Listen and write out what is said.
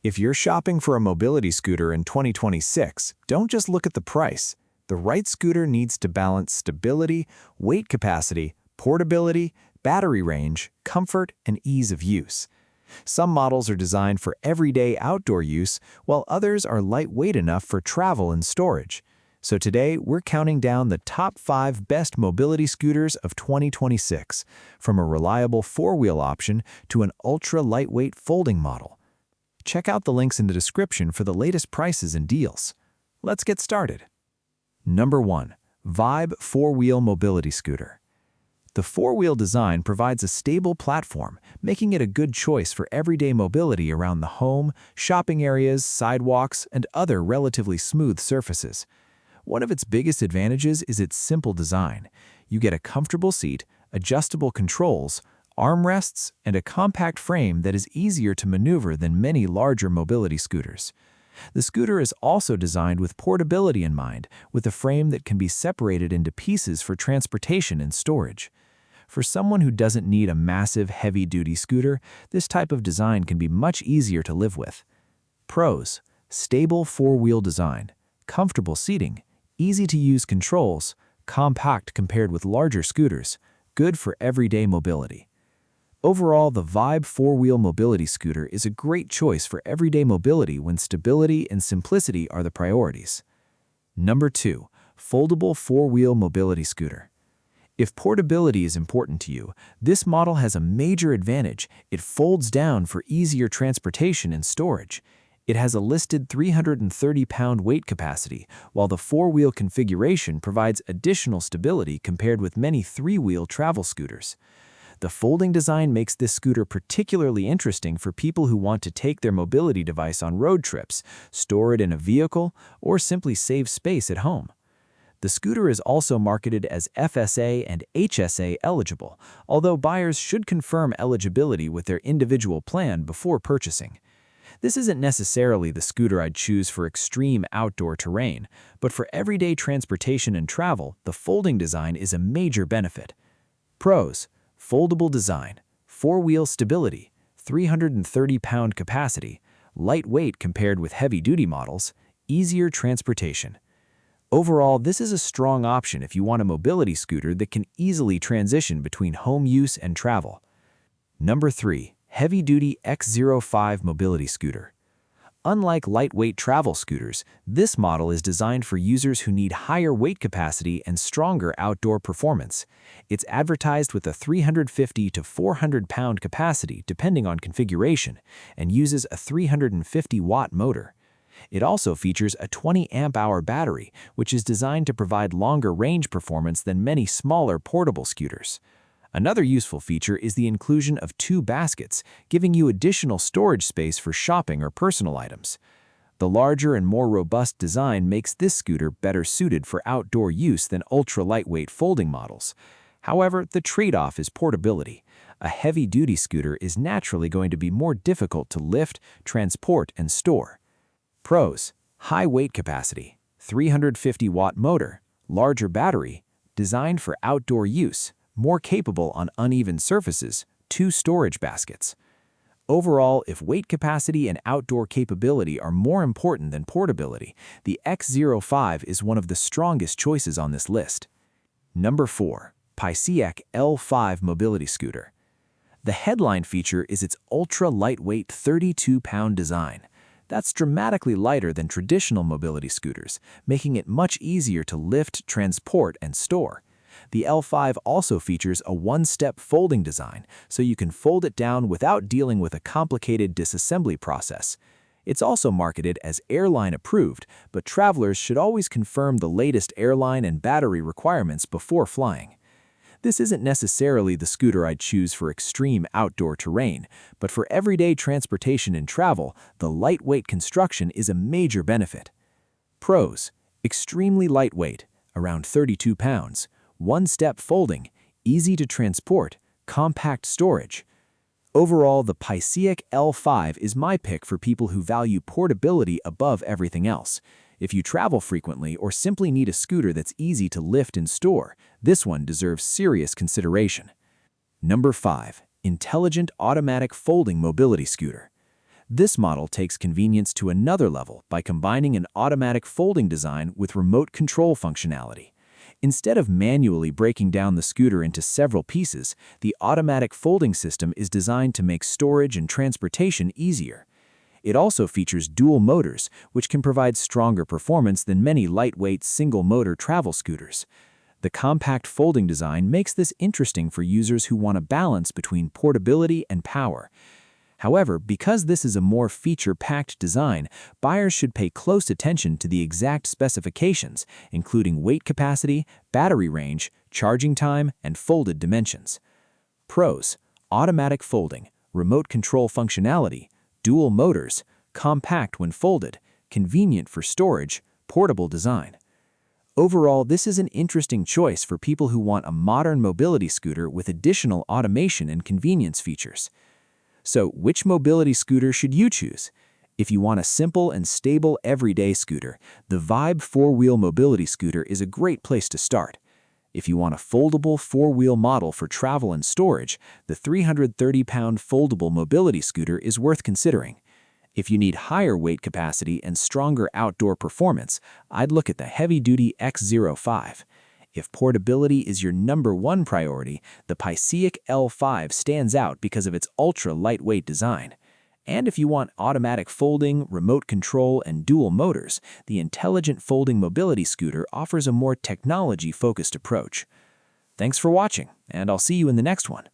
If you're shopping for a mobility scooter in 2026, don't just look at the price. The right scooter needs to balance stability, weight capacity, portability, battery range, comfort, and ease of use. Some models are designed for everyday outdoor use, while others are lightweight enough for travel and storage. So today, we're counting down the top 5 best mobility scooters of 2026, from a reliable four-wheel option to an ultra-lightweight folding model. Check out the links in the description for the latest prices and deals. Let's get started. Number 1. Vive Four-Wheel Mobility Scooter. The four-wheel design provides a stable platform, making it a good choice for everyday mobility around the home, shopping areas, sidewalks, and other relatively smooth surfaces. One of its biggest advantages is its simple design. You get a comfortable seat, adjustable controls, armrests, and a compact frame that is easier to maneuver than many larger mobility scooters. The scooter is also designed with portability in mind, with a frame that can be separated into pieces for transportation and storage. For someone who doesn't need a massive, heavy-duty scooter, this type of design can be much easier to live with. Pros: stable four-wheel design, comfortable seating, easy-to-use controls, compact compared with larger scooters, good for everyday mobility. Overall, the Vive four-wheel mobility scooter is a great choice for everyday mobility when stability and simplicity are the priorities. Number 2. Foldable four-wheel mobility scooter. If portability is important to you, this model has a major advantage. It folds down for easier transportation and storage. It has a listed 330-pound weight capacity, while the four-wheel configuration provides additional stability compared with many three-wheel travel scooters. The folding design makes this scooter particularly interesting for people who want to take their mobility device on road trips, store it in a vehicle, or simply save space at home. The scooter is also marketed as FSA and HSA eligible, although buyers should confirm eligibility with their individual plan before purchasing. This isn't necessarily the scooter I'd choose for extreme outdoor terrain, but for everyday transportation and travel, the folding design is a major benefit. Pros: foldable design, four-wheel stability, 330-pound capacity, lightweight compared with heavy-duty models, easier transportation. Overall, this is a strong option if you want a mobility scooter that can easily transition between home use and travel. Number 3. Heavy-duty X05 mobility scooter. Unlike lightweight travel scooters, this model is designed for users who need higher weight capacity and stronger outdoor performance. It's advertised with a 350 to 400-pound capacity depending on configuration, and uses a 350-watt motor. It also features a 20-amp-hour battery, which is designed to provide longer range performance than many smaller portable scooters. Another useful feature is the inclusion of 2 baskets, giving you additional storage space for shopping or personal items. The larger and more robust design makes this scooter better suited for outdoor use than ultra-lightweight folding models. However, the trade-off is portability. A heavy-duty scooter is naturally going to be more difficult to lift, transport, and store. Pros: high weight capacity, 350-watt motor, larger battery, designed for outdoor use, more capable on uneven surfaces, 2 storage baskets. Overall, if weight capacity and outdoor capability are more important than portability, the X05 is one of the strongest choices on this list. Number 4. PAISEEC L5 Mobility Scooter. The headline feature is its ultra-lightweight 32-pound design. That's dramatically lighter than traditional mobility scooters, making it much easier to lift, transport, and store. The L5 also features a one-step folding design, so you can fold it down without dealing with a complicated disassembly process. It's also marketed as airline approved, but travelers should always confirm the latest airline and battery requirements before flying. This isn't necessarily the scooter I'd choose for extreme outdoor terrain, but for everyday transportation and travel, the lightweight construction is a major benefit. Pros: extremely lightweight, around 32 pounds, one-step folding, easy to transport, compact storage. Overall, the PAISEEC L5 is my pick for people who value portability above everything else. If you travel frequently or simply need a scooter that's easy to lift and store, this one deserves serious consideration. Number 5. Intelligent Automatic Folding Mobility Scooter. This model takes convenience to another level by combining an automatic folding design with remote control functionality. Instead of manually breaking down the scooter into several pieces, the automatic folding system is designed to make storage and transportation easier. It also features dual motors, which can provide stronger performance than many lightweight single-motor travel scooters. The compact folding design makes this interesting for users who want a balance between portability and power. However, because this is a more feature-packed design, buyers should pay close attention to the exact specifications, including weight capacity, battery range, charging time, and folded dimensions. Pros: automatic folding, remote control functionality, dual motors, compact when folded, convenient for storage, portable design. Overall, this is an interesting choice for people who want a modern mobility scooter with additional automation and convenience features. So, which mobility scooter should you choose? If you want a simple and stable everyday scooter, the Vive 4-wheel mobility scooter is a great place to start. If you want a foldable 4-wheel model for travel and storage, the 330-pound foldable mobility scooter is worth considering. If you need higher weight capacity and stronger outdoor performance, I'd look at the heavy-duty X05. If portability is your #1 priority, the PAISEEC L5 stands out because of its ultra-lightweight design. And if you want automatic folding, remote control, and dual motors, the intelligent folding mobility scooter offers a more technology-focused approach. Thanks for watching, and I'll see you in the next one.